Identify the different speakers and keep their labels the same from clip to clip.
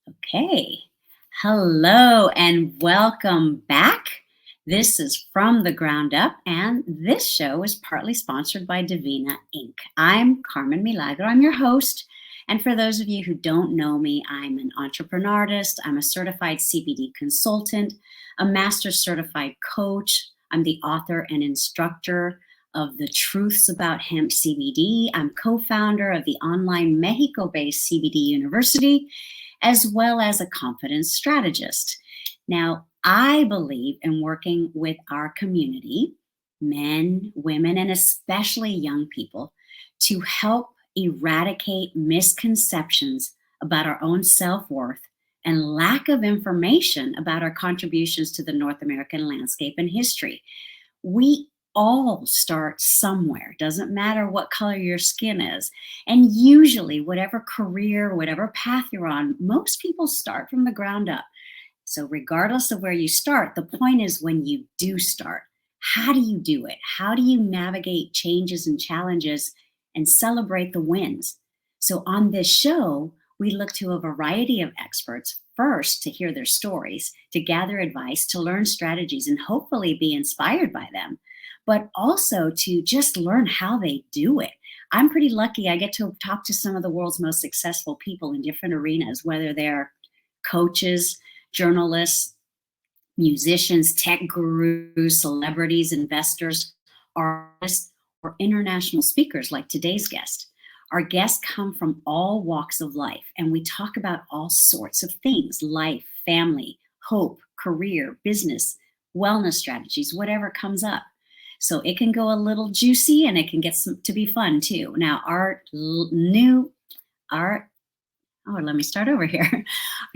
Speaker 1: Okay. Hello and welcome back. This is From the Ground Up, and this show is partly sponsored by Divina Inc. I'm Carmen Milagro. I'm your host. And for those of you who don't know me, I'm an entrepreneur artist. I'm a certified CBD consultant, a master certified coach. I'm the author and instructor of The Truths About Hemp CBD. I'm co founder of the online Mexico based CBD University, as well as a confidence strategist. Now, I believe in working with our community, men, women, and especially young people, to help eradicate misconceptions about our own self worth and lack of information about our contributions to the North American landscape and history. We all start somewhere, doesn't matter what color your skin is. And usually, whatever career, whatever path you're on, most people start from the ground up. So, regardless of where you start, the point is when you do start, how do you do it? How do you navigate changes and challenges and celebrate the wins? So, on this show, we look to a variety of experts first to hear their stories, to gather advice, to learn strategies, and hopefully be inspired by them, but also to just learn how they do it. I'm pretty lucky. I get to talk to some of the world's most successful people in different arenas, whether they're coaches, journalists, musicians, tech gurus, celebrities, investors, artists, or international speakers like today's guest. Our guests come from all walks of life, and we talk about all sorts of things: life, family, hope, career, business, wellness strategies, whatever comes up. So it can go a little juicy and it can get to be fun too. Now, our let me start over here.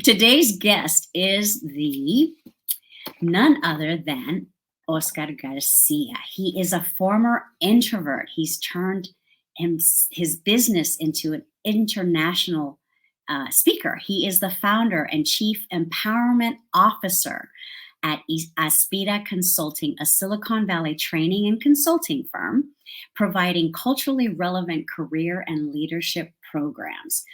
Speaker 1: Today's guest is none other than Oscar Garcia. He is a former introvert. He's turned his business into an international speaker. He is the founder and chief empowerment officer at Aspira Consulting, a Silicon Valley training and consulting firm, providing culturally relevant career and leadership programs.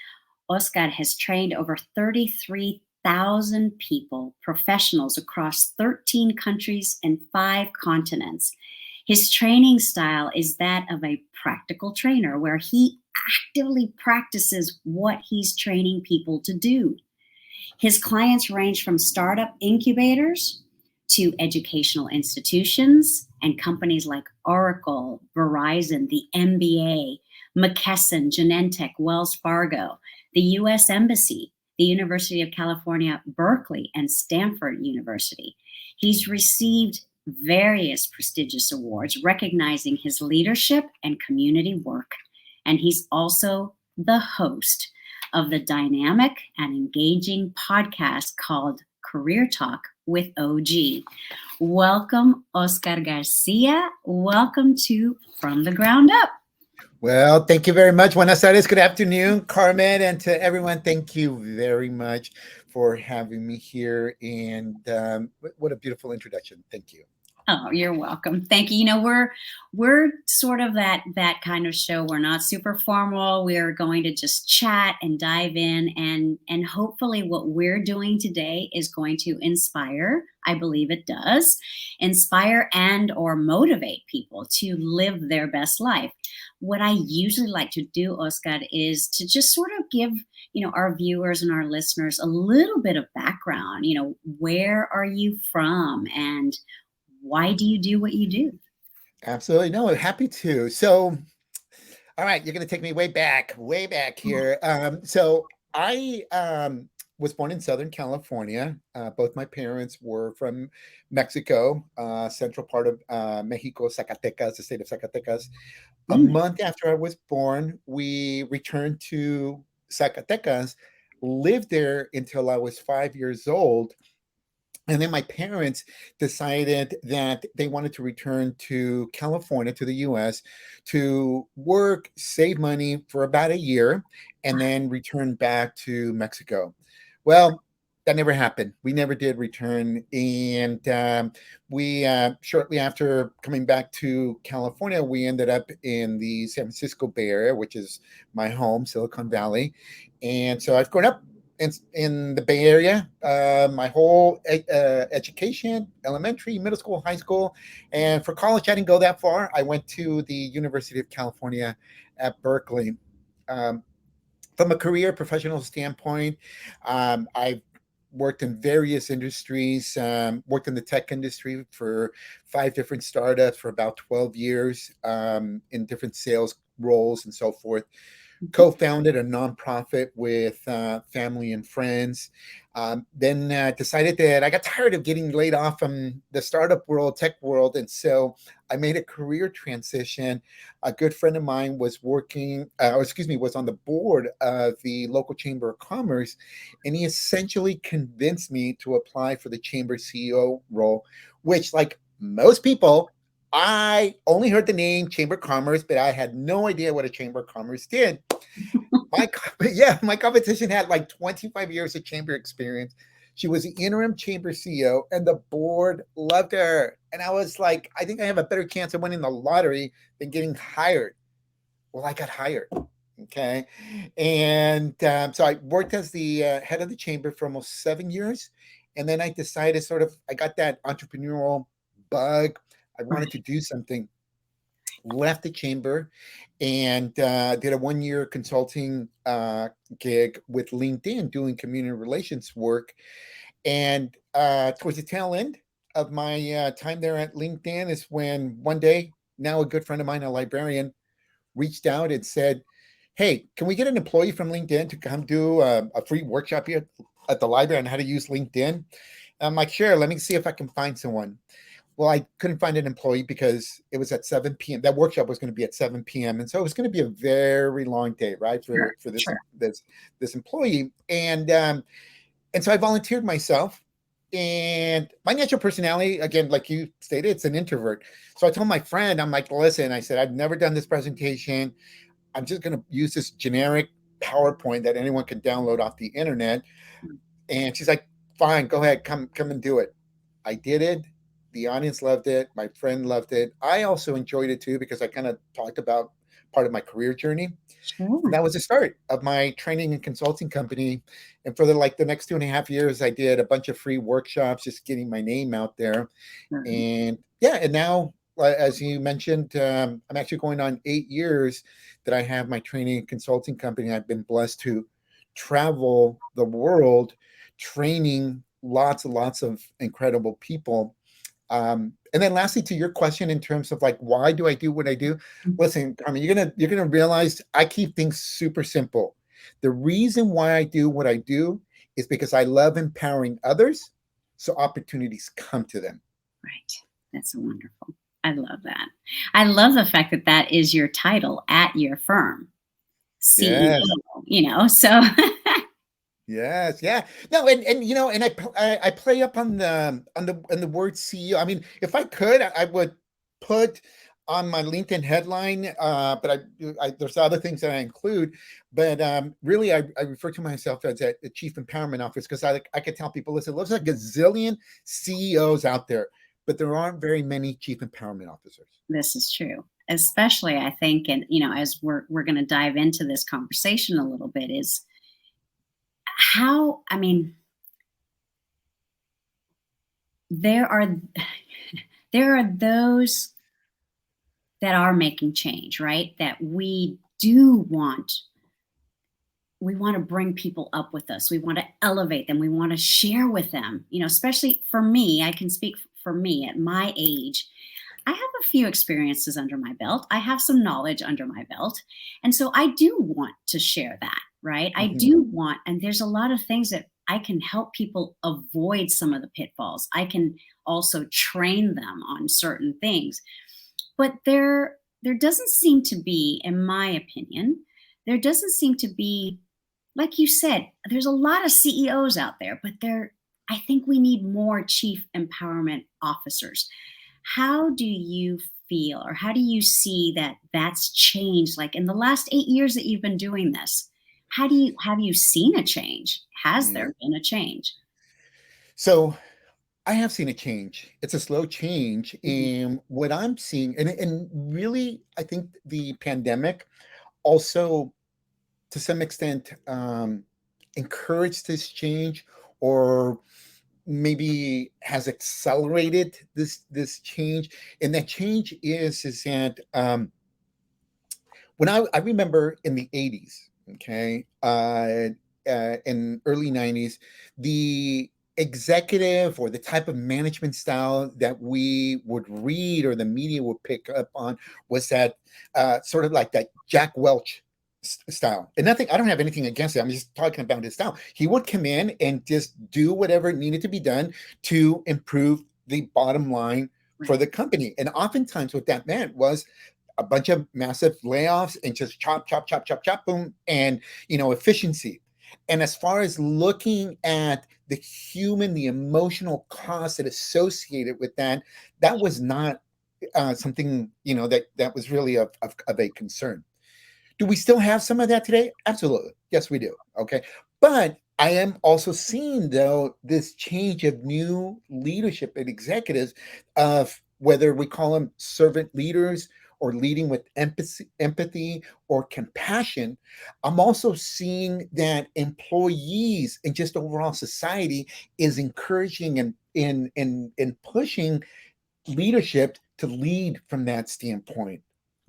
Speaker 1: Oscar has trained over 33,000 people, professionals across 13 countries and 5 continents. His training style is that of a practical trainer, where he actively practices what he's training people to do. His clients range from startup incubators to educational institutions and companies like Oracle, Verizon, the NBA, McKesson, Genentech, Wells Fargo, the U.S. Embassy, the University of California, Berkeley, and Stanford University. He's received various prestigious awards recognizing his leadership and community work. And he's also the host of the dynamic and engaging podcast called Career Talk with OG. Welcome, Oscar Garcia. Welcome to From the Ground Up.
Speaker 2: Well, thank you very much. Buenas tardes. Good afternoon, Carmen, and to everyone. Thank you very much for having me here. And what a beautiful introduction. Thank you.
Speaker 1: Oh, you're welcome. Thank you. You know, we're sort of that kind of show. We're not super formal. We're going to just chat and dive in, and hopefully what we're doing today is going to inspire. I believe it does inspire and or motivate people to live their best life. What I usually like to do, Oscar, is to just sort of give, our viewers and our listeners a little bit of background. Where are you from, and why do you do what you do?
Speaker 2: Absolutely. No, I'm happy to. So, all right, you're going to take me way back here. So I was born in Southern California. Both my parents were from Mexico, central part of Mexico, Zacatecas, the state of Zacatecas. A month after I was born, we returned to Zacatecas, lived there until I was 5 years old. And then my parents decided that they wanted to return to California, to the US, to work, save money for about a year, and then return back to Mexico. Well, that never happened. We never did return. And we, shortly after coming back to California, we ended up in the San Francisco Bay Area, which is my home, Silicon Valley. And so I've grown up in the Bay Area, my whole education, elementary, middle school, high school. And for college, I didn't go that far. I went to the University of California at Berkeley. Um, from a career professional standpoint, I've worked in various industries, worked in the tech industry for 5 different startups for about 12 years, in different sales roles and so forth.
Speaker 1: Mhm.
Speaker 2: Co-founded a nonprofit with family and friends. Then decided that I got tired of getting laid off from the startup world, tech world, and so I made a career transition. A good friend of mine was working, or excuse me, was on the board of the local chamber of commerce, and he essentially convinced me to apply for the chamber CEO role, which, like most people, I only heard the name Chamber of Commerce, but I had no idea what a Chamber of Commerce did. My competition had like 25 years of chamber experience. She was the interim chamber CEO, and the board loved her. And I was like, I think I have a better chance of winning the lottery than getting hired. Well, I got hired. Okay. And so I worked as the head of the chamber for almost 7 years. And then I decided I got that entrepreneurial bug. I wanted to
Speaker 1: Right.
Speaker 2: do something, left the chamber, and did a 1 year consulting gig with LinkedIn doing community relations work. And towards the tail end of my time there at LinkedIn is when one day, now a good friend of mine, a librarian, reached out and said, "Hey, can we get an employee from LinkedIn to come do a free workshop here at the library on how to use LinkedIn?" And I'm like, "Sure, let me see if I can find someone." Well, I couldn't find an employee because it was at 7 p.m. That workshop was going to be at 7 p.m. And so it was going to be a very long day, right,
Speaker 1: Sure.
Speaker 2: for
Speaker 1: Sure.
Speaker 2: this employee. And so I volunteered myself. And my natural personality, again, like you stated, it's an introvert. So I told my friend, I'm like, listen, I said, I've never done this presentation. I'm just going to use this generic PowerPoint that anyone can download off the internet.
Speaker 1: Mm.
Speaker 2: And she's like, fine, go ahead, come and do it. I did it. The audience loved it. My friend loved it. I also enjoyed it too because I kind of talked about part of my career journey. And
Speaker 1: Sure.
Speaker 2: that was the start of my training and consulting company. And for the next 2.5 years, I did a bunch of free workshops, just getting my name out there.
Speaker 1: Right.
Speaker 2: And yeah, and now, as you mentioned, I'm actually going on 8 years that I have my training and consulting company. I've been blessed to travel the world, training lots and lots of incredible people. And then lastly, to your question in terms of like, why do I do what I do? Listen, I mean, you're gonna realize I keep things super simple. The reason why I do what I do is because I love empowering others, so opportunities come to them.
Speaker 1: Right. That's wonderful. I love that. I love the fact that that is your title at your firm,
Speaker 2: Yes.
Speaker 1: CEO, so
Speaker 2: Yes, yeah. No, and I play up on the word CEO. I mean, if I could, I would put on my LinkedIn headline, but there's other things that I include. But really, I refer to myself as a chief empowerment officer because I could tell people, listen, there's like a gazillion CEOs out there, but there aren't very many chief empowerment officers.
Speaker 1: this is true. Especially I think, and as we're going to dive into this conversation a little bit, is how, I mean, there are there are those that are making change, right? That we want to bring people up with us. We want to elevate them. We want to share with them, especially for me. I can speak for me at my age. I have a few experiences under my belt. I have some knowledge under my belt. And so I do want to share that, right? I
Speaker 2: Mhm.
Speaker 1: do want, and there's a lot of things that I can help people avoid some of the pitfalls. I can also train them on certain things. But there doesn't seem to be, in my opinion, there doesn't seem to be, like you said, there's a lot of CEOs out there, but I think we need more chief empowerment officers. How do you feel, or how do you see that that's changed? Like in the last 8 years that you've been doing this, have you seen a change? Has
Speaker 2: Yeah.
Speaker 1: there been a change?
Speaker 2: So I have seen a change. It's a slow change.
Speaker 1: Mhm.
Speaker 2: And what I'm seeing, and really, I think the pandemic also, to some extent, encouraged this change, or maybe has accelerated this change. And that change is that when I remember in the 80s, okay, in early 90s, the executive or the type of management style that we would read or the media would pick up on was that sort of like that Jack Welch style. And nothing, I don't have anything against it. I'm just talking about his style. He would come in and just do whatever needed to be done to improve the bottom line for the company. And oftentimes what that meant was a bunch of massive layoffs and just chop, chop, chop, chop, chop, boom, and efficiency. And as far as looking at the human, the emotional cost that associated with that, that was not something that was really of a concern. Do we still have some of that today? Absolutely. Yes, we do. Okay. But I am also seeing, though, this change of new leadership and executives, of whether we call them servant leaders or leading with empathy or compassion. I'm also seeing that employees and just overall society is encouraging and in pushing leadership to lead from that standpoint.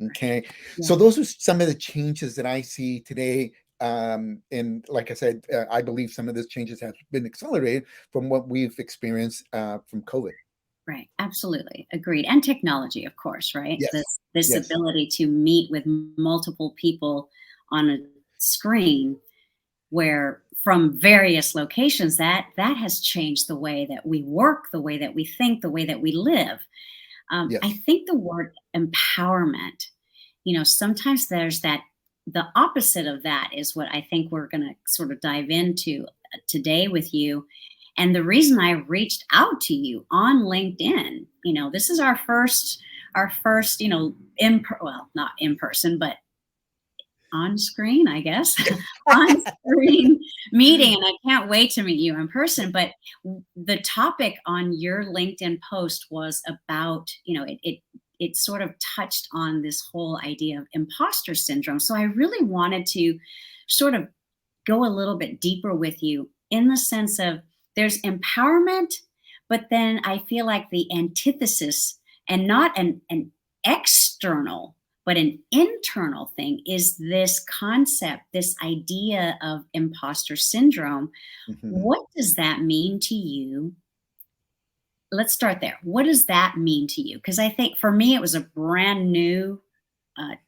Speaker 2: Okay.
Speaker 1: Yeah.
Speaker 2: So those are some of the changes that I see today. And like I said, I believe some of those changes have been accelerated from what we've experienced from COVID.
Speaker 1: Right. Absolutely. Agreed. And technology, of course, right?
Speaker 2: Yes.
Speaker 1: This
Speaker 2: Yes.
Speaker 1: ability to meet with multiple people on a screen, where from various locations, that has changed the way that we work, the way that we think, the way that we live. I
Speaker 2: Yes.
Speaker 1: think the word empowerment, sometimes there's that, the opposite of that is what I think we're going to sort of dive into today with you. And the reason I reached out to you on LinkedIn, this is our first, well, not in person, but on screen, I guess, on screen meeting. And I can't wait to meet you in person. But the topic on your LinkedIn post was about, it sort of touched on this whole idea of imposter syndrome. So I really wanted to sort of go a little bit deeper with you, in the sense of there's empowerment, but then I feel like the antithesis, and not an external, but an internal thing, is this concept, this idea of imposter syndrome.
Speaker 2: Mm-hmm.
Speaker 1: What does that mean to you? Let's start there. What does that mean to you? Because I think for me, it was a brand new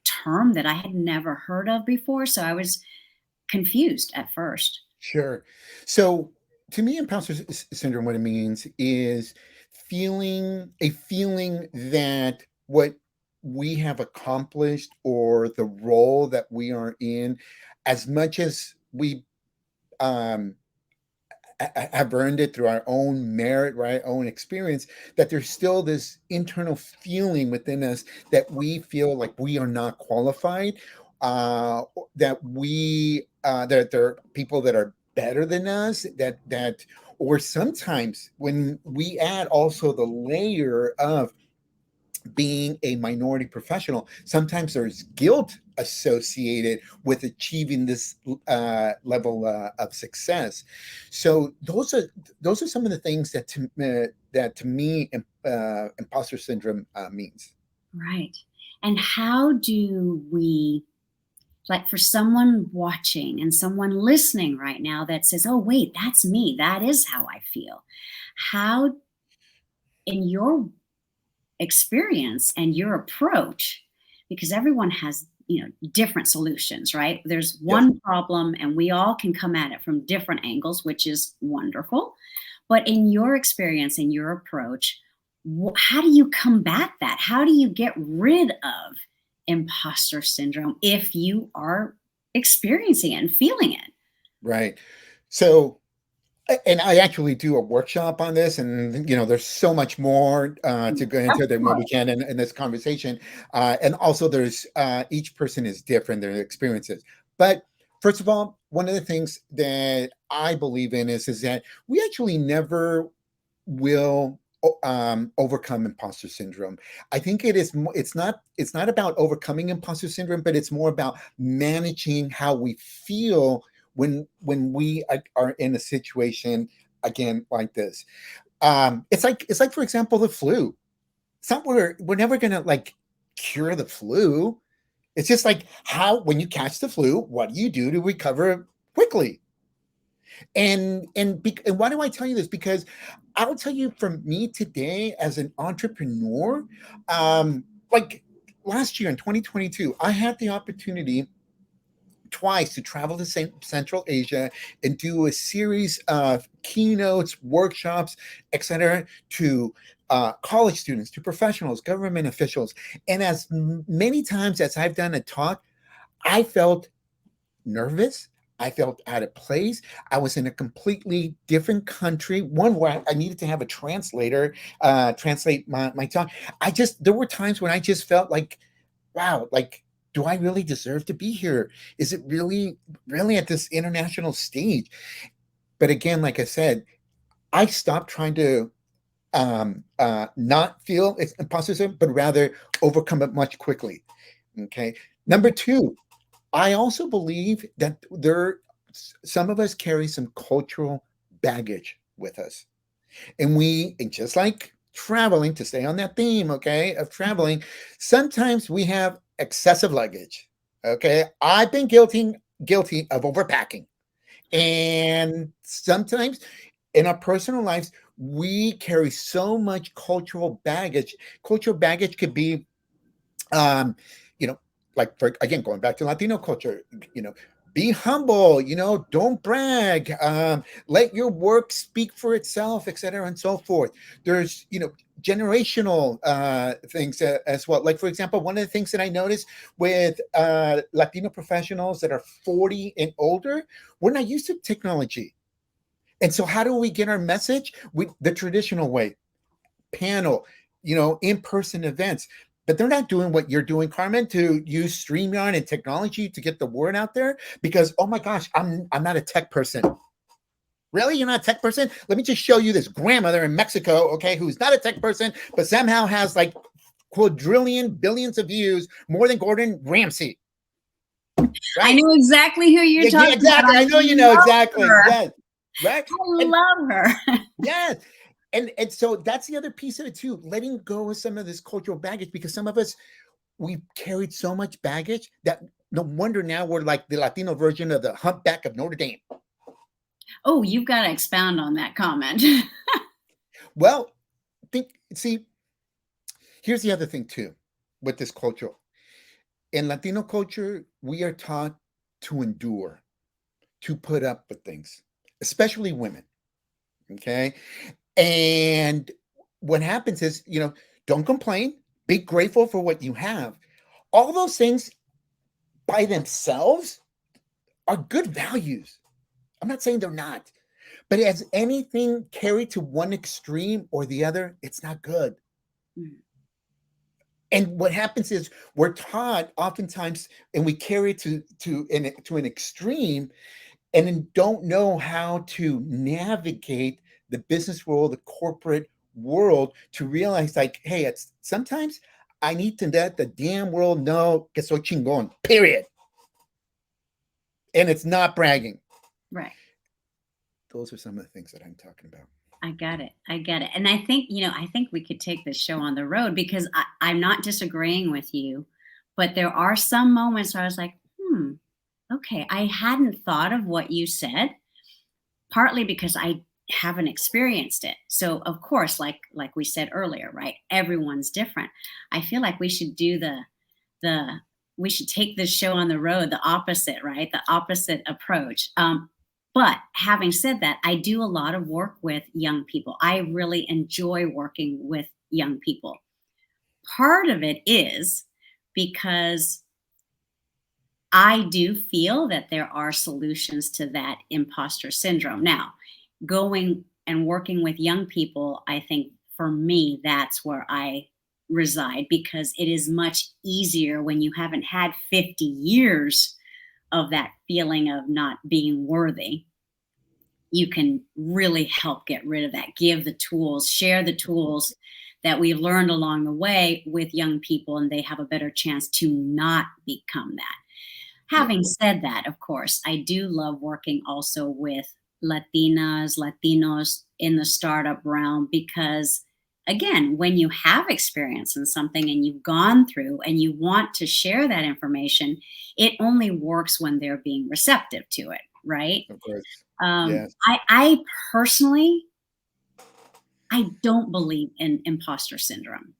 Speaker 1: term that I had never heard of before. So I was confused at first.
Speaker 2: Sure. So to me, imposter syndrome, what it means is a feeling that what we have accomplished or the role that we are in, as much as we um, have earned it through our own merit, right, own experience, that there's still this internal feeling within us that we feel like we are not qualified, that that there are people that are better than us, or sometimes when we add also the layer of being a minority professional, sometimes there's guilt associated with achieving this level of success. So those are some of the things that to me imposter syndrome means.
Speaker 1: Right. And how do we, like, for someone watching and someone listening right now that says, oh, wait, that's me, that is how I feel. How, in your experience and your approach, because everyone has different solutions, right? There's
Speaker 2: Yes.
Speaker 1: one problem and we all can come at it from different angles, which is wonderful. But in your experience and your approach, how do you combat that? How do you get rid of imposter syndrome if you are experiencing it and feeling it?
Speaker 2: Right. So, and I actually do a workshop on this, and there's so much more to go
Speaker 1: Of
Speaker 2: into than what we
Speaker 1: course.
Speaker 2: can in this conversation. And also, there's each person is different, their experiences. But first of all, one of the things that I believe in is that we actually never will overcome imposter syndrome. I think it's not about overcoming imposter syndrome, but it's more about managing how we feel when we are in a situation again like this. It's like, for example, the flu. It's not we're never gonna like cure the flu. It's just like how when you catch the flu, what do you do to recover quickly? And why do I tell you this? Because I'll tell you, from me today as an entrepreneur, like last year in 2022, I had the opportunity twice to travel to Central Asia and do a series of keynotes, workshops, etc., to college students, to professionals, government officials. And as many times as I've done a talk, I felt nervous. I felt out of place. I was in a completely different country, one where I needed to have a translator translate my talk. There were times when I just felt like, wow, like, do I really deserve to be here? Is it really at this international stage? But again, like I said, I stopped trying to not feel it's imposter syndrome, but rather overcome it much quickly. Okay. Number two, I also believe that some of us carry some cultural baggage with us. And just like traveling, to stay on that theme, okay, of traveling, sometimes we have excessive luggage. Okay. I've been guilty of overpacking. And sometimes in our personal lives, we carry so much cultural baggage. Cultural baggage could be um, you know, like, for again, going back to Latino culture, you know, be humble, don't brag, let your work speak for itself, et cetera, and so forth. There's, generational things as well. Like, for example, one of the things that I noticed with Latino professionals that are 40 and older, we're not used to technology. And so how do we get our message? The traditional way, panel, in-person events. But they're not doing what you're doing, Carmen, to use StreamYard and technology to get the word out there. Because, oh my gosh, I'm not a tech person. Really? You're not a tech person? Let me just show you this grandmother in Mexico, okay, who's not a tech person, but somehow has like quadrillion, billions of views, more than Gordon Ramsay.
Speaker 1: Right? I know exactly who you're talking
Speaker 2: exactly.
Speaker 1: about.
Speaker 2: I know you know exactly.
Speaker 1: Her.
Speaker 2: Yes. Right?
Speaker 1: I love her.
Speaker 2: Yes. And so that's the other piece of it too, letting go of some of this cultural baggage, because some of us, we've carried so much baggage that no wonder now we're like the Latino version of the Humpback of Notre Dame.
Speaker 1: Oh, you've got to expound on that comment.
Speaker 2: Well, here's the other thing too with this culture. In Latino culture, we are taught to endure, to put up with things, especially women. Okay. And what happens is, don't complain, be grateful for what you have. All those things by themselves are good values. I'm not saying they're not, but as anything carried to one extreme or the other, it's not good. Mm. And what happens is we're taught oftentimes, and we carry it to an extreme, and then don't know how to navigate the business world, the corporate world, to realize, like, hey, it's sometimes I need to let the damn world know que soy chingón, period. And it's not bragging.
Speaker 1: Right.
Speaker 2: Those are some of the things that I'm talking about.
Speaker 1: I get it. And I think, I think we could take this show on the road, because I'm not disagreeing with you, but there are some moments where I was like, okay, I hadn't thought of what you said, partly because I haven't experienced it. So of course, like we said earlier, right? Everyone's different. I feel like we should do we should take this show on the road, the opposite, right? The opposite approach. But having said that, I do a lot of work with young people. I really enjoy working with young people. Part of it is because I do feel that there are solutions to that imposter syndrome. Now, going and working with young people, I think for me, that's where I reside, because it is much easier when you haven't had 50 years of that feeling of not being worthy. You can really help get rid of that, give the tools, share the tools that we've learned along the way with young people, and they have a better chance to not become that.
Speaker 2: Yeah,
Speaker 1: Having said that, of course, I do love working also with Latinas, Latinos in the startup realm because, again, when you have experience in something and you've gone through and you want to share that information, it only works when they're being receptive to it, right?
Speaker 2: of course. Yes.
Speaker 1: I personally, I don't believe in imposter syndrome.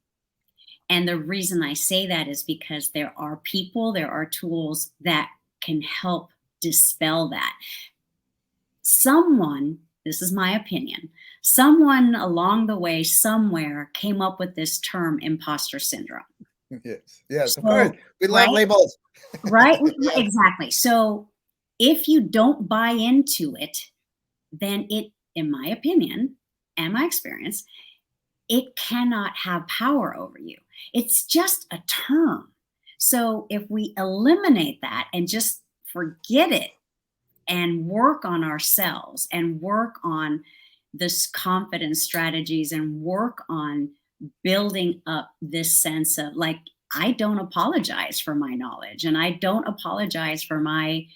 Speaker 1: And the reason I say that is because there are people, there are tools that can help dispel that. Someone, this is my opinion, someone along the way, somewhere came up with this term imposter syndrome.
Speaker 2: Yes. Yes, of course.
Speaker 1: So,
Speaker 2: We love
Speaker 1: right,
Speaker 2: labels.
Speaker 1: right,
Speaker 2: Yes.
Speaker 1: exactly. So, if you don't buy into it, then it, in my opinion and my experience, it cannot have power over you. It's just a term. So if we eliminate that and just forget it and work on ourselves and work on this confidence strategies and work on building up this sense of like, I don't apologize for my knowledge and I don't apologize for my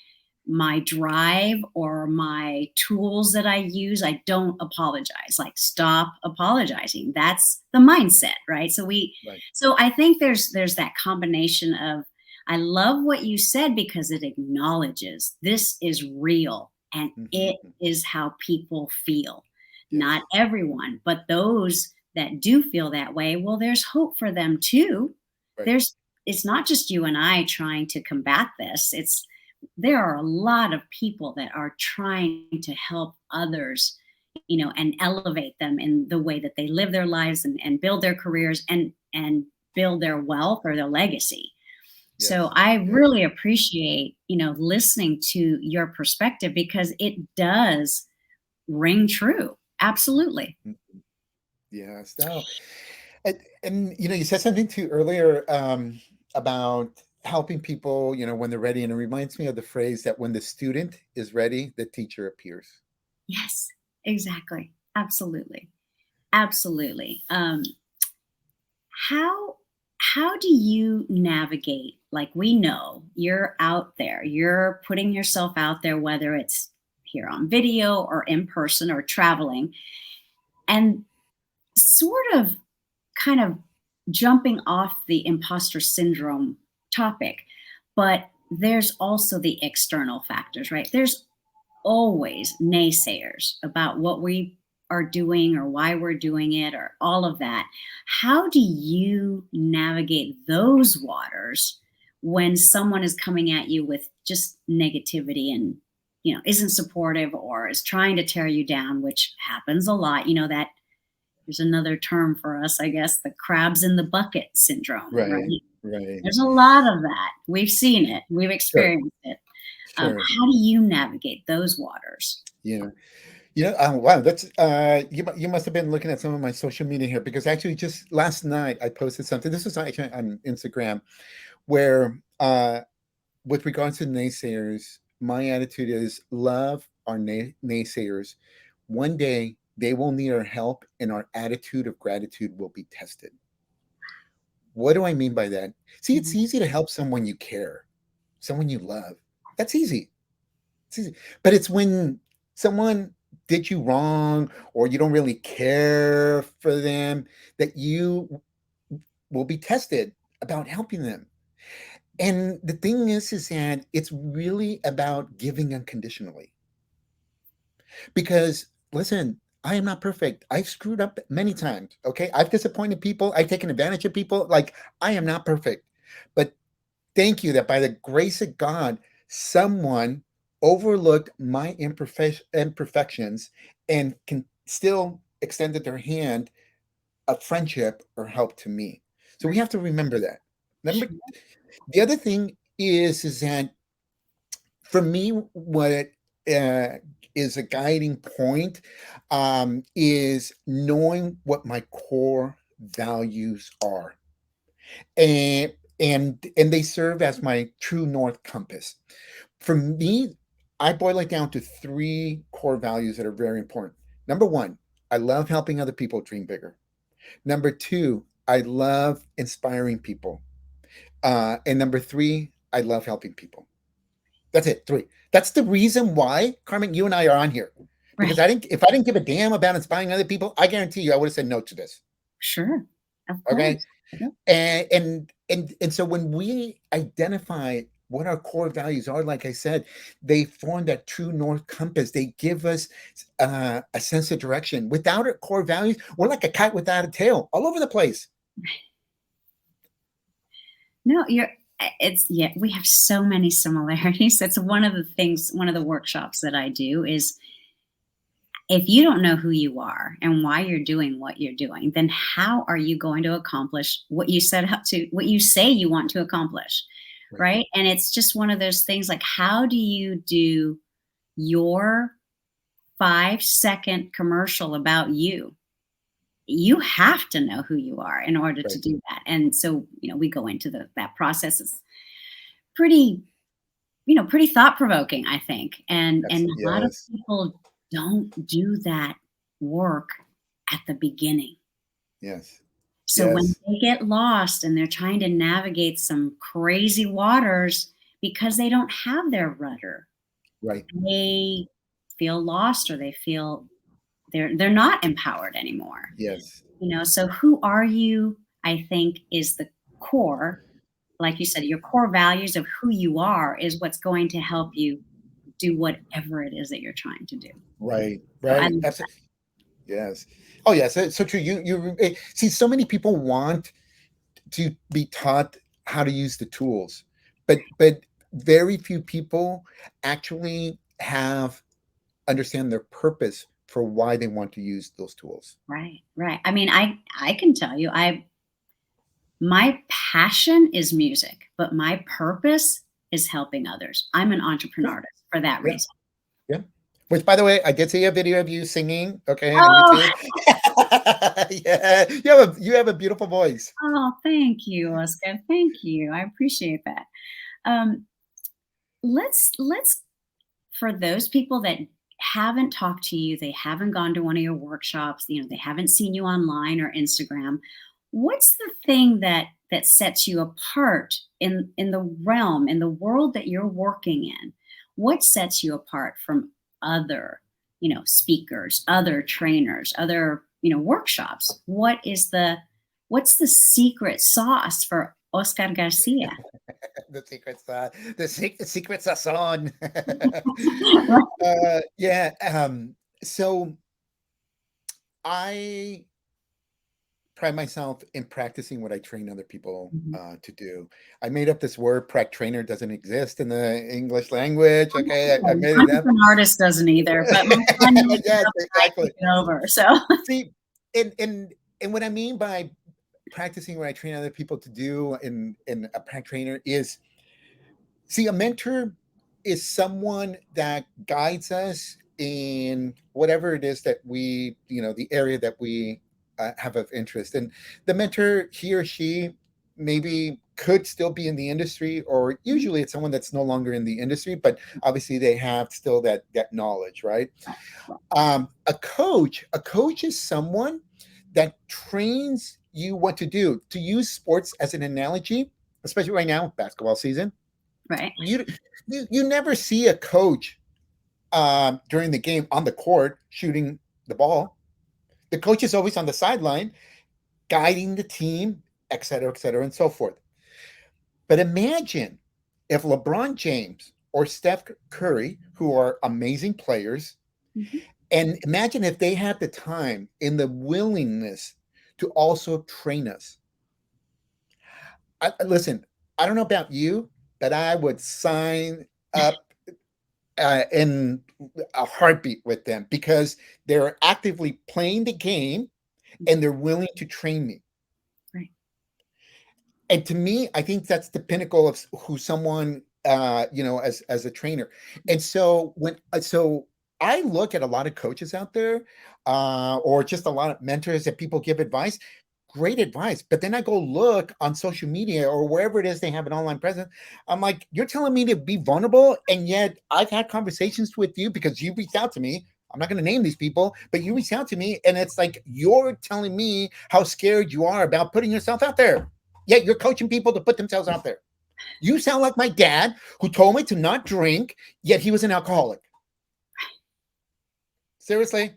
Speaker 1: drive or my tools that I use, I don't apologize. Like stop apologizing. That's the mindset, right?
Speaker 2: Right.
Speaker 1: So I think there's that combination of I love what you said because it acknowledges this is real and it
Speaker 2: Mhm.
Speaker 1: is how people feel. Not
Speaker 2: Yes.
Speaker 1: everyone, but those that do feel that way, well, there's hope for them too.
Speaker 2: Right.
Speaker 1: There's it's not just you and I trying to combat this. It's there are a lot of people that are trying to help others, and elevate them in the way that they live their lives and build their careers and build their wealth or their legacy. So
Speaker 2: Yes.
Speaker 1: I
Speaker 2: Yes.
Speaker 1: really appreciate, listening to your perspective because it does ring true. Absolutely.
Speaker 2: Mhm. Yes. No. And you said something too earlier about helping people, when they're ready, and it reminds me of the phrase that when the student is ready, the teacher appears.
Speaker 1: Yes, exactly. Absolutely. Absolutely. How how do you navigate, like, we know you're out there, you're putting yourself out there, whether it's here on video or in person or traveling, and sort of kind of jumping off the imposter syndrome topic, but there's also the external factors, right? There's always naysayers about what we are doing or why we're doing it or all of that. How do you navigate those waters when someone is coming at you with just negativity and isn't supportive or is trying to tear you down, which happens a lot, that there's another term for us, I guess, the crabs in the bucket syndrome,
Speaker 2: Right.
Speaker 1: right?
Speaker 2: Right.
Speaker 1: There's a lot of that. We've seen it, we've
Speaker 2: Sure.
Speaker 1: experienced it.
Speaker 2: Sure.
Speaker 1: How do you navigate those waters?
Speaker 2: Yeah. Wow, that's you must have been looking at some of my social media here because actually just last night I posted something. This was actually on Instagram where with regards to naysayers, my attitude is love our naysayers. One day they will need our help and our attitude of gratitude will be tested. What do I mean by that? See, it's
Speaker 1: Mhm.
Speaker 2: easy to help someone you care, someone you love. That's easy. It's easy. But it's when someone did you wrong or you don't really care for them that you will be tested about helping them. And the thing is that it's really about giving unconditionally. Because listen, I am not perfect. I've screwed up many times. Okay. I've disappointed people. I've taken advantage of people. Like, I am not perfect. But thank you that by the grace of God, someone overlooked my imperfections and can still extended their hand of friendship or help to me. So we
Speaker 1: Right.
Speaker 2: have to remember that. Remember,
Speaker 1: Sure.
Speaker 2: the other thing is that for me, what uh, is a guiding point is knowing what my core values are, and they serve as my true north compass. For me, I boil it down to three core values that are very important. Number one, I love helping other people dream bigger. Number two, I love inspiring people. And number three, I love helping people. That's it. 3. That's the reason why, Carmen, you and I are on here. Because
Speaker 1: Right.
Speaker 2: if I didn't give a damn about inspiring other people, I guarantee you I would have said no to this.
Speaker 1: Sure. Of
Speaker 2: Okay.
Speaker 1: course. Yep.
Speaker 2: And so when we identify what our core values are, like I said, they form that true north compass. They give us a sense of direction. Without our core values, we're like a cat without a tail, all over the place.
Speaker 1: No, it's yeah, we have so many similarities. That's one of the things, one of the workshops that I do is if you don't know who you are and why you're doing what you're doing, then how are you going to accomplish what you set out to, what you say you want to accomplish?
Speaker 2: Right.
Speaker 1: Right. And it's just one of those things like, how do you do your 5-second commercial about you? You have to know who you are in order to
Speaker 2: Right.
Speaker 1: do that. And so, we go into that process. It's pretty, pretty thought provoking, I think. And a lot of
Speaker 2: Yes.
Speaker 1: people don't do that work at the beginning.
Speaker 2: Yes.
Speaker 1: So when
Speaker 2: Yes.
Speaker 1: they get lost and they're trying to navigate some crazy waters because they don't have their rudder,
Speaker 2: Right.
Speaker 1: they feel lost or they feel they're not empowered anymore.
Speaker 2: Yes.
Speaker 1: So who are you, I think, is the core. Like you said, your core values of who you are is what's going to help you do whatever it is that you're trying to do.
Speaker 2: Right.
Speaker 1: So I
Speaker 2: Right.
Speaker 1: love
Speaker 2: Absolutely. Yes. Oh, yes. It's so true. You see, so many people want to be taught how to use the tools, but very few people actually have understand their purpose for why they want to use those tools.
Speaker 1: right, right. I mean, I can tell you, my passion is music, but my purpose is helping others. I'm an
Speaker 2: Yeah.
Speaker 1: entrepreneur for that
Speaker 2: Yeah.
Speaker 1: reason.
Speaker 2: Yeah. Which, by the way, I did see a video of you singing. Okay, on
Speaker 1: Oh,
Speaker 2: YouTube. Yeah, you have a beautiful voice.
Speaker 1: oh, thank you, Oscar. Thank you. I appreciate that. Um, let's for those people that haven't talked to you, they haven't gone to one of your workshops, they haven't seen you online or Instagram. What's the thing that sets you apart in the realm, in the world that you're working in? What sets you apart from other, speakers, other trainers, other, workshops? What's the secret sauce for Oscar Garcia?
Speaker 2: The secrets, the secrets are on.
Speaker 1: Right.
Speaker 2: Yeah. So I pride myself in practicing what I train other people
Speaker 1: Mhm.
Speaker 2: to do. I made up this word. Prac trainer doesn't exist in the English language. Okay, I made it up.
Speaker 1: Entrepreneur artist doesn't either, but my son used it
Speaker 2: Yes,
Speaker 1: up and I
Speaker 2: exactly.
Speaker 1: took it over. So
Speaker 2: See, and what I mean by practicing what I train other people to do in a prac trainer is, see, a mentor is someone that guides us in whatever it is that we, the area that we have of interest. And the mentor, he or she, maybe could still be in the industry, or usually it's someone that's no longer in the industry, but obviously they have still that knowledge, right? A coach is someone that trains you what to do. To use sports as an analogy, especially right now, basketball season,
Speaker 1: right.
Speaker 2: you you never see a coach during the game on the court shooting the ball. The coach is always on the sideline guiding the team, et cetera, and so forth. But imagine if LeBron James or Steph Curry, who are amazing players,
Speaker 1: Mhm.
Speaker 2: and imagine if they had the time and the willingness to also train us. Listen, I don't know about you, but I would sign up in a heartbeat with them because they're actively playing the game and they're willing to train me.
Speaker 1: Right.
Speaker 2: And to me, I think that's the pinnacle of who someone, as a trainer. And so so I look at a lot of coaches out there, or just a lot of mentors that people give advice, great advice. But then I go look on social media or wherever it is they have an online presence. I'm like, you're telling me to be vulnerable, and yet I've had conversations with you because you reached out to me. I'm not going to name these people, but you reached out to me, and it's like you're telling me how scared you are about putting yourself out there. Yeah, you're coaching people to put themselves out there. You sound like my dad who told me to not drink, yet he was an alcoholic. Seriously?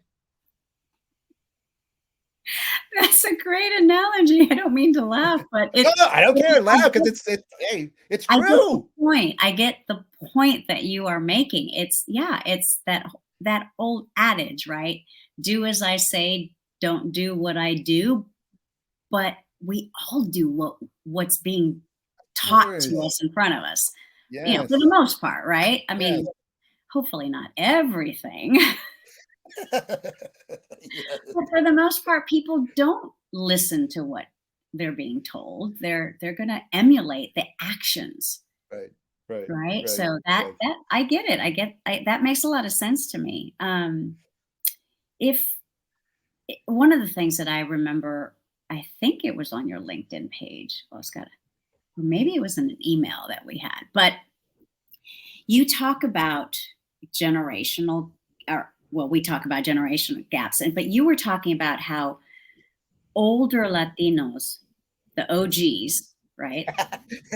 Speaker 1: That's a great analogy. I don't mean to laugh, but
Speaker 2: No, no, I don't care.
Speaker 1: I
Speaker 2: Laugh because
Speaker 1: get,
Speaker 2: hey, it's
Speaker 1: I get the
Speaker 2: true.
Speaker 1: point. I get the point that you are making. It's yeah, it's that old adage, right? Do as I say, don't do what I do. But we all do what's being
Speaker 2: Of
Speaker 1: taught to
Speaker 2: course.
Speaker 1: us in front of us, for the
Speaker 2: Yes.
Speaker 1: most part, right? I
Speaker 2: Yes.
Speaker 1: mean, hopefully not everything,
Speaker 2: Yes.
Speaker 1: but for the most part, people don't listen to what they're being told. They're going to emulate the actions,
Speaker 2: Right. Right.
Speaker 1: right?
Speaker 2: Right.
Speaker 1: So that
Speaker 2: Right.
Speaker 1: that I get it. That makes a lot of sense to me. If one of the things that I remember, I think it was on your LinkedIn page. Well, it's got, or maybe it was in an email that we had, but you talk about generational, or well, we talk about generational gaps, but you were talking about how older Latinos, the OGs, right,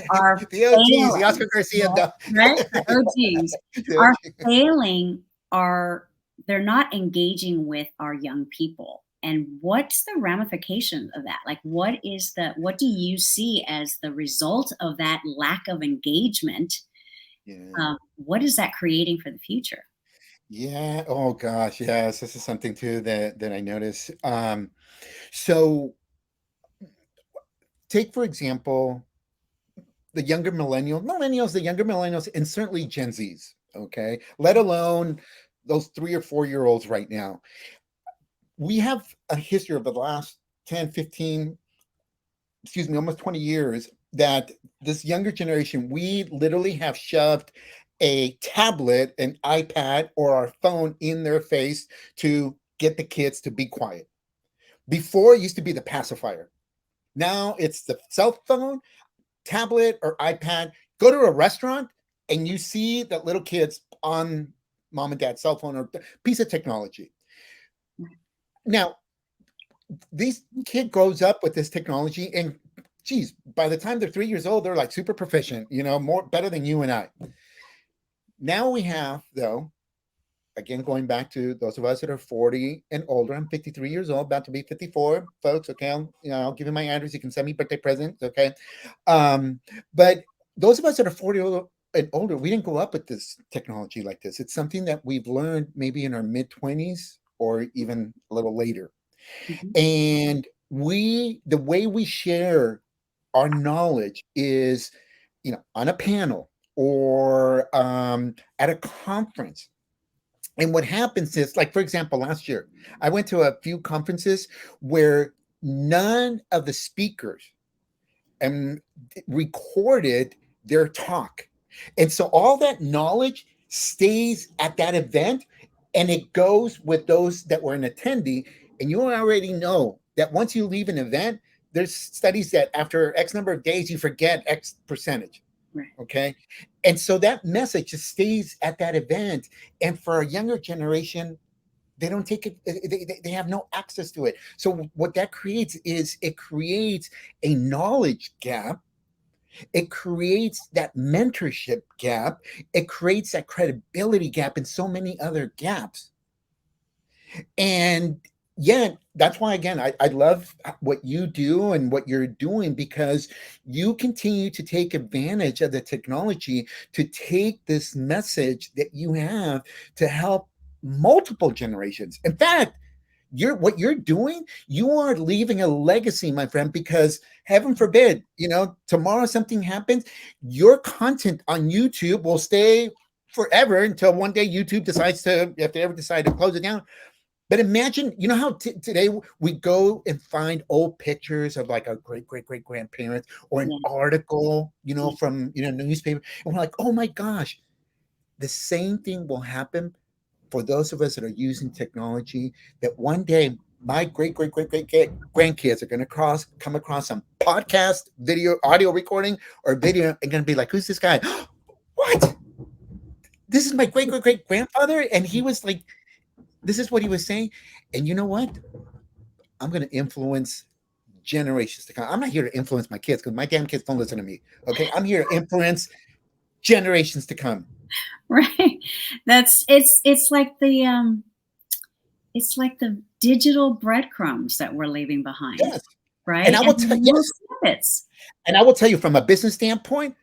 Speaker 1: are
Speaker 2: The OGs, the
Speaker 1: failing,
Speaker 2: Oscar Garcia.
Speaker 1: right?
Speaker 2: No.
Speaker 1: Right? The OGs
Speaker 2: The
Speaker 1: are
Speaker 2: OG.
Speaker 1: failing, are they're not engaging with our young people. And what's the ramification of that? Like, what do you see as the result of that lack of engagement?
Speaker 2: Yeah.
Speaker 1: What is that creating for the future?
Speaker 2: Yeah. Oh gosh. Yes. This is something too that I notice. So take for example the younger millennials, the younger millennials, and certainly Gen Zs. Okay, let alone those 3 or 4 year olds right now. We have a history of the last 10, 15, excuse me, almost 20 years that this younger generation, we literally have shoved a tablet, an iPad, or our phone in their face to get the kids to be quiet. Before it used to be the pacifier. Now it's the cell phone, tablet, or iPad. Go to a restaurant and you see that little kids on mom and dad's cell phone or piece of technology. Now, these kid grows up with this technology and geez, by the time they're 3 years old, they're like super proficient, more better than you and I. Now we have, though, again, going back to those of us that are 40 and older. I'm 53 years old, about to be 54, folks. Okay, I'll give you my address. You can send me birthday presents. Okay, um, but those of us that are 40 and older, we didn't grow up with this technology like this. It's something that we've learned maybe in our mid 20s or even a little later.
Speaker 1: Mhm.
Speaker 2: And the way we share our knowledge is, on a panel or at a conference. And what happens is, like, for example, last year, I went to a few conferences where none of the speakers and recorded their talk. And so all that knowledge stays at that event and it goes with those that were an attendee. And you already know that once you leave an event, there's studies that after X number of days, you forget X percentage.
Speaker 1: Right.
Speaker 2: Okay. And so that message just stays at that event. And for a younger generation, they don't take it, they have no access to it. So what that creates is it creates a knowledge gap. It creates that mentorship gap. It creates that credibility gap and so many other gaps. And yeah, that's why, again, I love what you do and what you're doing because you continue to take advantage of the technology to take this message that you have to help multiple generations. In fact, what you're doing, you are leaving a legacy, my friend, because heaven forbid, tomorrow something happens, your content on YouTube will stay forever until one day YouTube decides to, if they ever decide to close it down. But imagine, you know how today we go and find old pictures of like our great, great, great grandparents or an
Speaker 1: Yeah.
Speaker 2: article,
Speaker 1: Yeah.
Speaker 2: from, newspaper. And we're like, oh my gosh, the same thing will happen for those of us that are using technology, that one day my great, great, great, great, great grandkids are going to come across some podcast, video, audio recording or video and going to be like, who's this guy? What? This is my great, great, great grandfather. And he was like, this is what he was saying. And you know what? I'm going to influence generations to come. I'm not here to influence my kids because my damn kids don't listen to me. Okay. I'm here to influence generations to come.
Speaker 1: Right. It's like the digital breadcrumbs that we're leaving behind,
Speaker 2: Yes. And
Speaker 1: right?
Speaker 2: I
Speaker 1: And
Speaker 2: will tell
Speaker 1: little
Speaker 2: yes.
Speaker 1: snippets.
Speaker 2: And I will tell you from a business standpoint,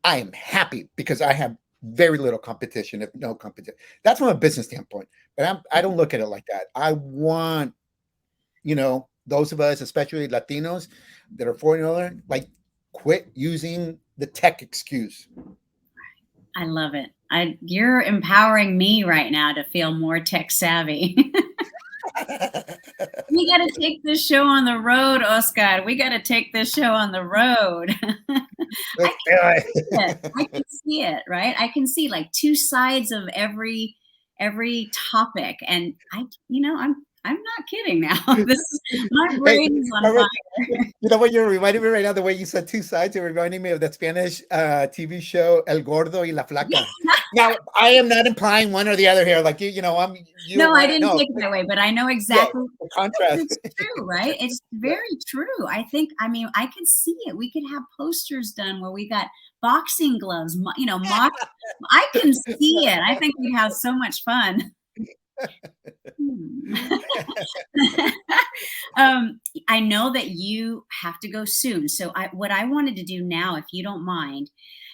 Speaker 2: I am happy because I have very little competition, if no competition. That's from a business standpoint. But I don't look at it like that. I want, those of us, especially Latinos that are foreign, like quit using the tech excuse.
Speaker 1: I love it. You're empowering me right now to feel more tech savvy. We got to take this show on the road, Oscar. We got to take this show on the road. I
Speaker 2: Let's do
Speaker 1: it. I
Speaker 2: it.
Speaker 1: can see it, right? I can see like two sides of every topic, and I'm not kidding now. This is my
Speaker 2: Hey,
Speaker 1: brain is on
Speaker 2: Carmen,
Speaker 1: fire.
Speaker 2: you know what you're reminding me right now? The way you said two sides, you're reminding me of that Spanish TV show El Gordo y la Flaca. Now, I am not implying one or the other here. Like you
Speaker 1: No, I
Speaker 2: want to
Speaker 1: didn't
Speaker 2: know.
Speaker 1: take it that way, but I know
Speaker 2: Yeah,
Speaker 1: exactly.
Speaker 2: the
Speaker 1: But
Speaker 2: contrast.
Speaker 1: it's true, right? It's
Speaker 2: Yeah,
Speaker 1: very true. I mean, I can see it. We could have posters done where we got boxing gloves, mock. I can see it. I think we'd have so much fun. Hmm. I know that you have to go soon. So what I wanted to do now, if you don't mind,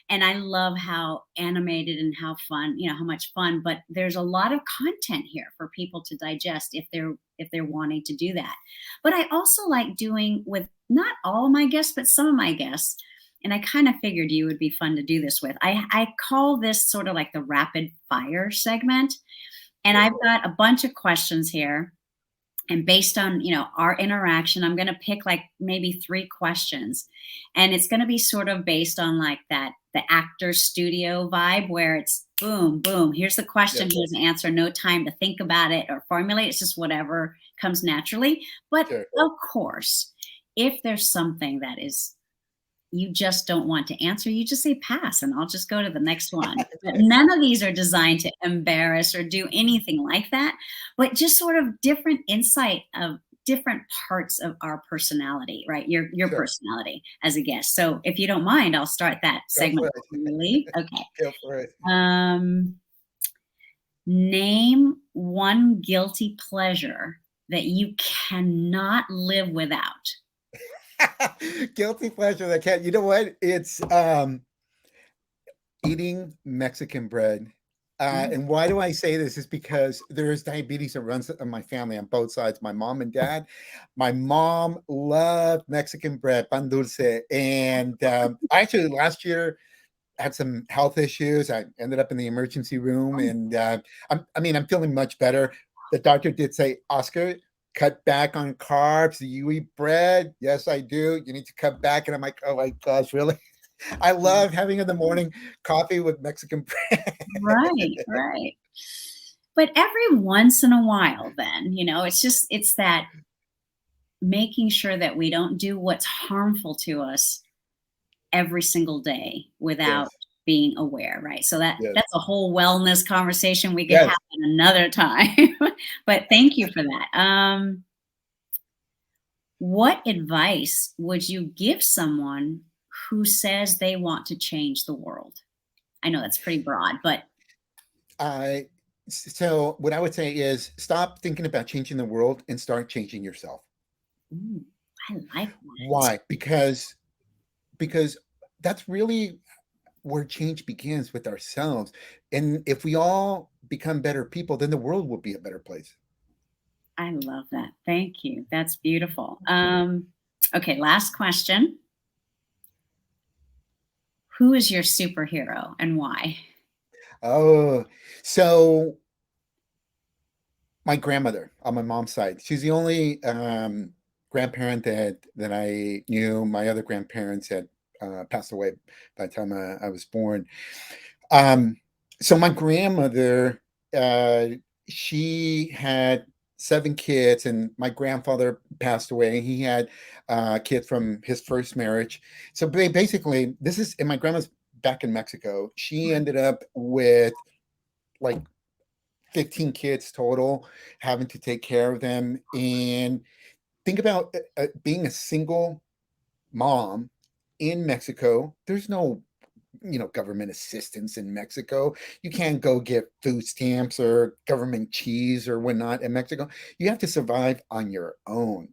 Speaker 1: and I love how animated and how fun, how much fun, but there's a lot of content here for people to digest if they're wanting to do that. But I also like doing with not all of my guests, but some of my guests. And I kind of figured you would be fun to do this with. I call this sort of like the rapid fire segment. And I've got a bunch of questions here, and based on our interaction, I'm going to pick like maybe 3 questions, and it's going to be sort of based on like the actor studio vibe, where it's boom boom, here's the
Speaker 2: yeah,
Speaker 1: question, here's the answer, no time to think about it or formulate, it's just whatever comes naturally. But
Speaker 2: sure.
Speaker 1: of course, if there's something that is you just don't want to answer, you just say pass and I'll just go to the next one. But none of these are designed to embarrass or do anything like that, but just sort of different insight of different parts of our personality, right? Your
Speaker 2: Sure.
Speaker 1: personality as a guest. So if you don't mind, I'll start that
Speaker 2: Go for
Speaker 1: segment
Speaker 2: it.
Speaker 1: before you leave. Okay.
Speaker 2: Go for it.
Speaker 1: Um, Name one guilty pleasure that you cannot live without.
Speaker 2: Guilty pleasure that can't. You know what? It's eating Mexican bread.
Speaker 1: Mm.
Speaker 2: And why do I say this? Is because there's diabetes that runs in my family on both sides, my mom and dad. My mom loved Mexican bread, pan dulce. And I actually last year had some health issues. I ended up in the emergency room, and I'm feeling much better. The doctor did say, Oscar, cut back on carbs. Do you eat bread? Yes, I do. You need to cut back. And I'm like, oh my gosh, really? I love having in the morning coffee with Mexican bread.
Speaker 1: Right, right. But every once in a while, then, it's that making sure that we don't do what's harmful to us every single day without
Speaker 2: Yes,
Speaker 1: being aware, right? So
Speaker 2: yes,
Speaker 1: that's a whole wellness conversation we could
Speaker 2: yes.
Speaker 1: have another time. But thank you for that. What advice would you give someone who says they want to change the world? I know that's pretty broad, but
Speaker 2: I so what I would say is stop thinking about changing the world and start changing yourself.
Speaker 1: ooh, I like that.
Speaker 2: Why? Because that's really where change begins with ourselves. And if we all become better people, then the world will be a better place.
Speaker 1: I love that. Thank you. That's beautiful. Okay, last question. Who is your superhero and why?
Speaker 2: Oh, so my grandmother on my mom's side, she's the only grandparent that I knew. My other grandparents had passed away by the time I was born. Um, so my grandmother, uh, she had 7 kids, and my grandfather passed away. He had a kid from his first marriage. So basically, this is, and my grandma's back in Mexico. She ended up with like 15 kids total, having to take care of them. And think about being a single mom in Mexico. There's no government assistance in Mexico. You can't go get food stamps or government cheese or whatnot in Mexico. You have to survive on your own.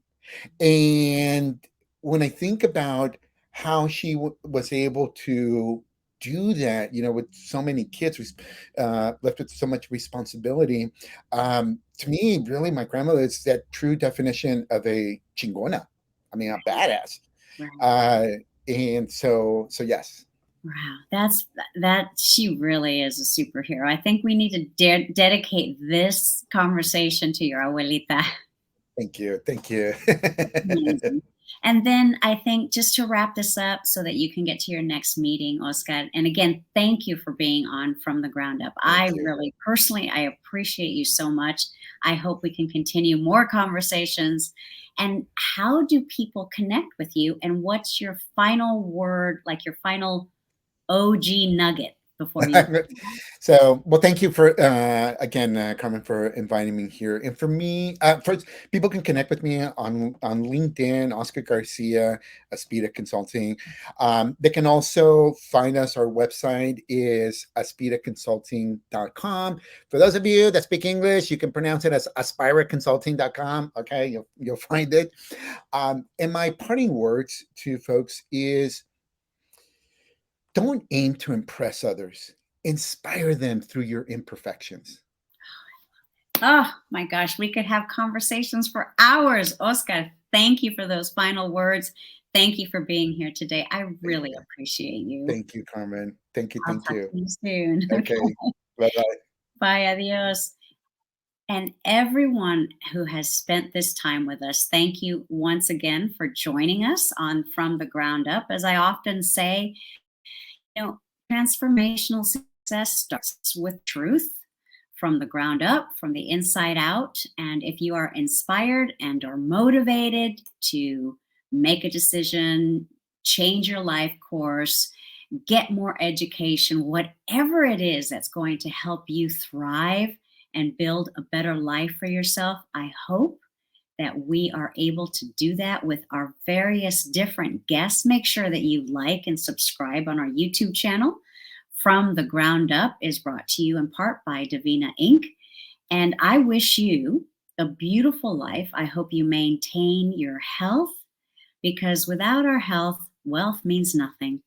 Speaker 2: And when I think about how she was able to do that, with so many kids, left with so much responsibility, to me, really, my grandmother is that true definition of a chingona. I mean, a badass.
Speaker 1: Right.
Speaker 2: And so yes.
Speaker 1: Wow, that she really is a superhero. I think we need to dedicate this conversation to your abuelita.
Speaker 2: Thank you. Thank you.
Speaker 1: Amazing. And then I think just to wrap this up so that you can get to your next meeting, Oscar. And again, thank you for being on From the Ground Up.
Speaker 2: Thank
Speaker 1: I
Speaker 2: you.
Speaker 1: really personally, I appreciate you so much. I hope we can continue more conversations. And how do people connect with you? And what's your final word, like your final OG nugget before you?
Speaker 2: So, well, thank you for again, Carmen, for inviting me here. And for me, first, people can connect with me on LinkedIn, Oscar Garcia, Aspira Consulting. They can also find us. Our website is aspiraconsulting.com. For those of you that speak English, you can pronounce it as aspiraconsulting.com. Okay, you'll find it. And my parting words to folks is, don't aim to impress others. Inspire them through your imperfections.
Speaker 1: Oh my gosh, we could have conversations for hours. Oscar, thank you for those final words. Thank you for being here today. I
Speaker 2: Thank
Speaker 1: really
Speaker 2: you.
Speaker 1: appreciate you.
Speaker 2: Thank you, Carmen. Thank you.
Speaker 1: I'll
Speaker 2: Thank
Speaker 1: talk
Speaker 2: you.
Speaker 1: to you soon. Okay.
Speaker 2: Okay. Bye bye.
Speaker 1: Bye, adios. And everyone who has spent this time with us, thank you once again for joining us on From the Ground Up. As I often say, transformational success starts with truth from the ground up, from the inside out. And if you are inspired and are motivated to make a decision, change your life course, get more education, whatever it is that's going to help you thrive and build a better life for yourself, I hope that we are able to do that with our various different guests. Make sure that you like and subscribe on our YouTube channel. From the Ground Up is brought to you in part by Divina Inc. And I wish you a beautiful life. I hope you maintain your health, because without our health, wealth means nothing.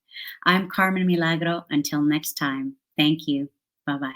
Speaker 1: I'm Carmen Milagro. Until next time, thank you. Bye-bye.